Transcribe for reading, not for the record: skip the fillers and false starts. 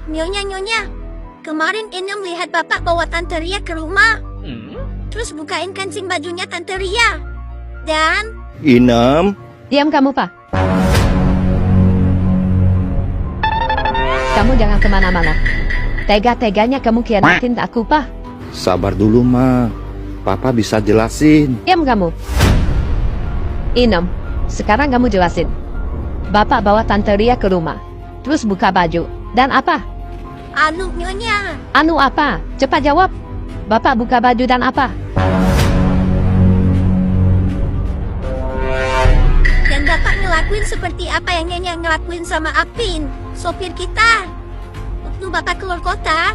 Nyonya, kemarin Inem lihat bapak bawa Tante Ria ke rumah. Terus bukain kancing bajunya Tante Ria. Dan Inem, Diam kamu, Pak. Kamu jangan kemana-mana. Tega-teganya kamu khianatin aku, Pak. sabar dulu, Ma. Papa bisa jelasin. Diam kamu. Inem, sekarang kamu jelasin. Bapak bawa Tante Ria ke rumah. Terus buka baju. Dan apa? anu Nyonya, Anu apa? Cepat jawab. Bapak buka baju dan apa? dan bapak ngelakuin seperti apa yang Nyonya ngelakuin sama Apin, sopir kita. Waktu bapak keluar kota.